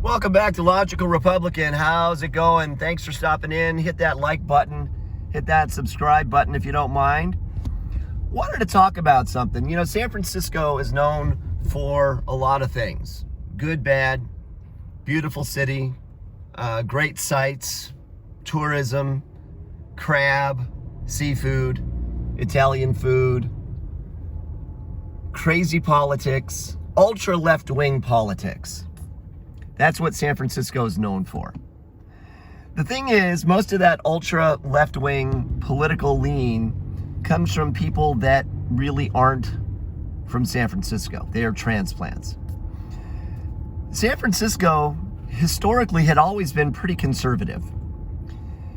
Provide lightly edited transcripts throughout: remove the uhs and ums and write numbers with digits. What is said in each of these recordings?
Welcome back to Logical Republican. How's it going? Thanks for stopping in. Hit that like button. Hit that subscribe button if you don't mind. Wanted to talk about something. You know, San Francisco is known for a lot of things. Good, bad, beautiful city, great sights, tourism, crab, seafood, Italian food, crazy politics, ultra left-wing politics. That's what San Francisco is known for. The thing is, most of that ultra left-wing political lean comes from people that really aren't from San Francisco. They are transplants. San Francisco historically had always been pretty conservative.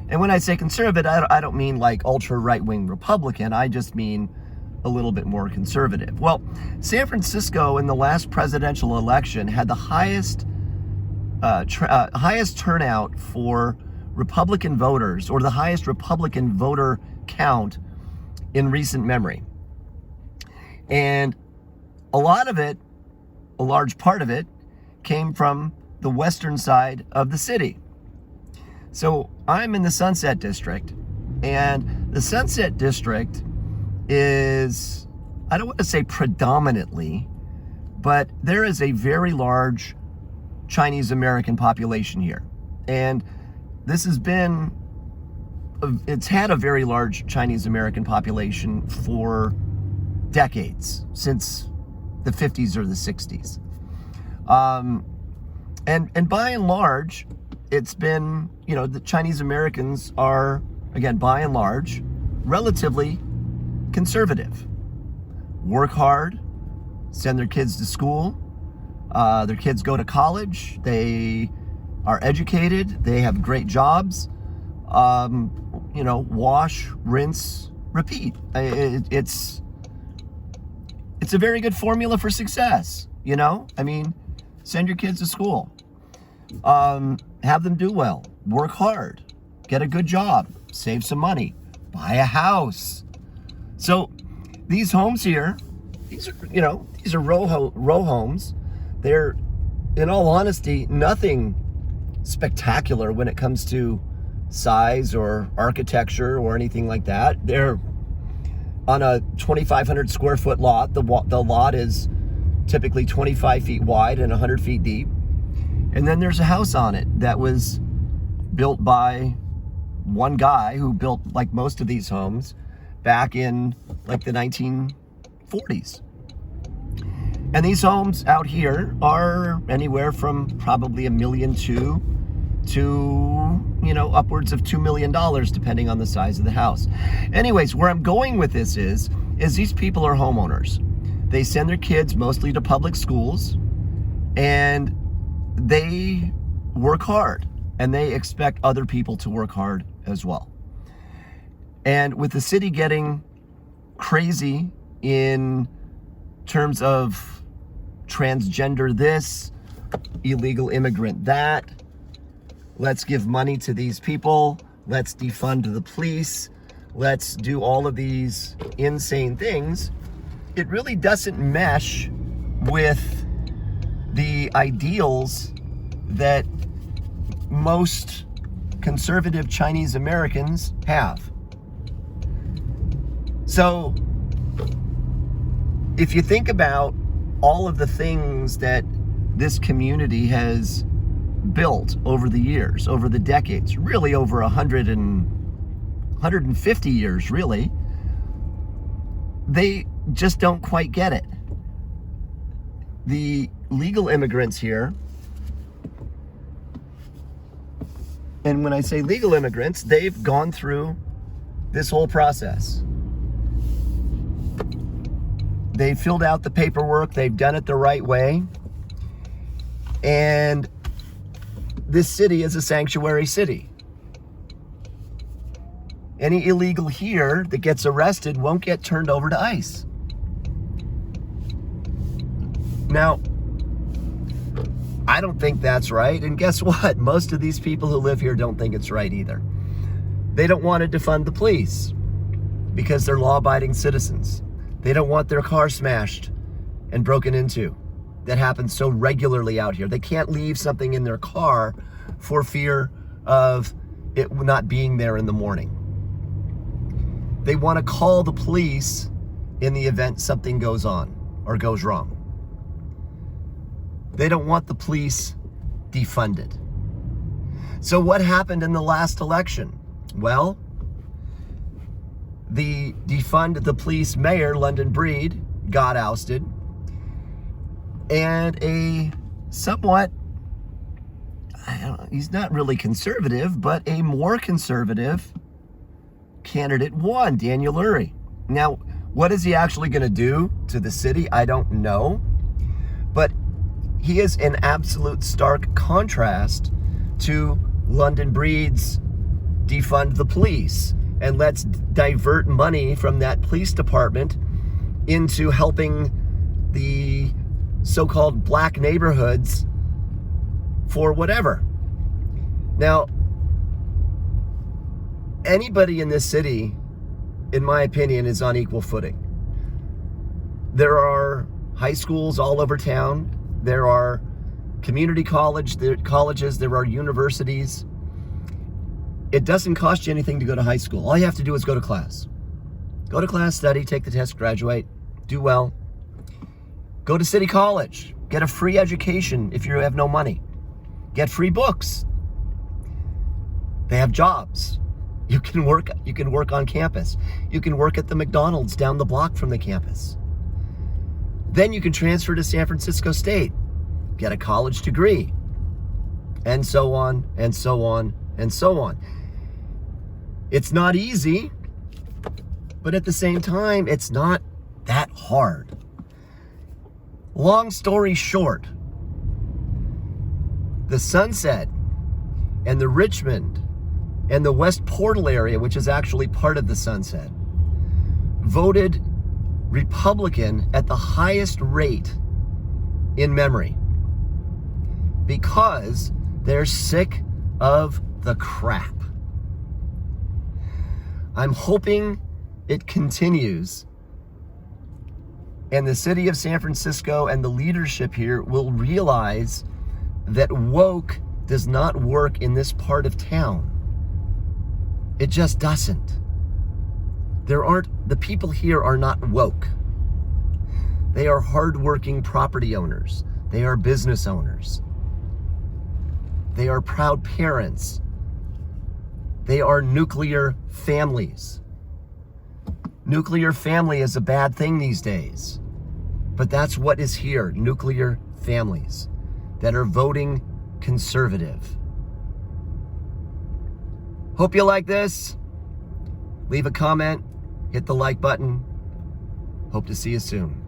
And when I say conservative, I don't mean like ultra right-wing Republican. I just mean a little bit more conservative. Well, San Francisco in the last presidential election had the highest turnout for Republican voters, or the highest Republican voter count in recent memory. And a large part of it, came from the western side of the city. So I'm in the Sunset District, and the Sunset District is, I don't want to say predominantly, but there is a very large Chinese American population here. And this has been, it's had a very large Chinese American population for decades, since the 50s or the 60s. And by and large, it's been, you know, the Chinese Americans are, again, by and large, relatively conservative. Work hard, send their kids to school. Their kids go to college. They are educated. They have great jobs. You know, wash, rinse, repeat. It's a very good formula for success. You know, I mean, send your kids to school. Have them do well. Work hard. Get a good job. Save some money. Buy a house. So these homes here, these are row homes. They're, in all honesty, nothing spectacular when it comes to size or architecture or anything like that. They're on a 2,500 square foot lot. The lot is typically 25 feet wide and 100 feet deep. And then there's a house on it that was built by one guy who built, like most of these homes, back in like the 1940s. And these homes out here are anywhere from probably $1.2 million to, you know, upwards of $2 million, depending on the size of the house. Anyways, where I'm going with this is these people are homeowners. They send their kids mostly to public schools, and they work hard, and they expect other people to work hard as well. And with the city getting crazy in terms of transgender this, illegal immigrant that, let's give money to these people, let's defund the police, let's do all of these insane things, it really doesn't mesh with the ideals that most conservative Chinese Americans have. So if you think about all of the things that this community has built over the years, over the decades, really over 150 years, really, they just don't quite get it. The legal immigrants here, and when I say legal immigrants, they've gone through this whole process. They filled out the paperwork, they've done it the right way, and this city is a sanctuary city. Any illegal here that gets arrested won't get turned over to ICE. Now, I don't think that's right, and guess what? Most of these people who live here don't think it's right either. They don't want to defund the police because they're law-abiding citizens. They don't want their car smashed and broken into that happens so regularly out here. They can't leave something in their car for fear of it not being there in the morning. They want to call the police in the event something goes on or goes wrong. They don't want the police defunded. So what happened in the last election? Well, the defund the police mayor, London Breed, got ousted, and a somewhat, he's not really conservative, but a more conservative candidate won, Daniel Lurri. Now, what is he actually going to do to the city? I don't know, but he is an absolute stark contrast to London Breed's defund the police and let's divert money from that police department into helping the so-called black neighborhoods for whatever. Now, anybody in this city, in my opinion, is on equal footing. There are high schools all over town. There are community colleges, there are universities. It doesn't cost you anything to go to high school. All you have to do is go to class. Go to class, study, take the test, graduate, do well. Go to City College. Get a free education if you have no money. Get free books. They have jobs. You can work on campus. You can work at the McDonald's down the block from the campus. Then you can transfer to San Francisco State, get a college degree, and so on, and so on, and so on. It's not easy, but at the same time, it's not that hard. Long story short, the Sunset and the Richmond and the West Portal area, which is actually part of the Sunset, voted Republican at the highest rate in memory because they're sick of the crap. I'm hoping it continues and the city of San Francisco and the leadership here will realize that woke does not work in this part of town. It just doesn't. The people here are not woke. They are hardworking property owners. They are business owners. They are proud parents. They are nuclear families. Nuclear family is a bad thing these days, but that's what is here, nuclear families that are voting conservative. Hope you like this. Leave a comment, hit the like button. Hope to see you soon.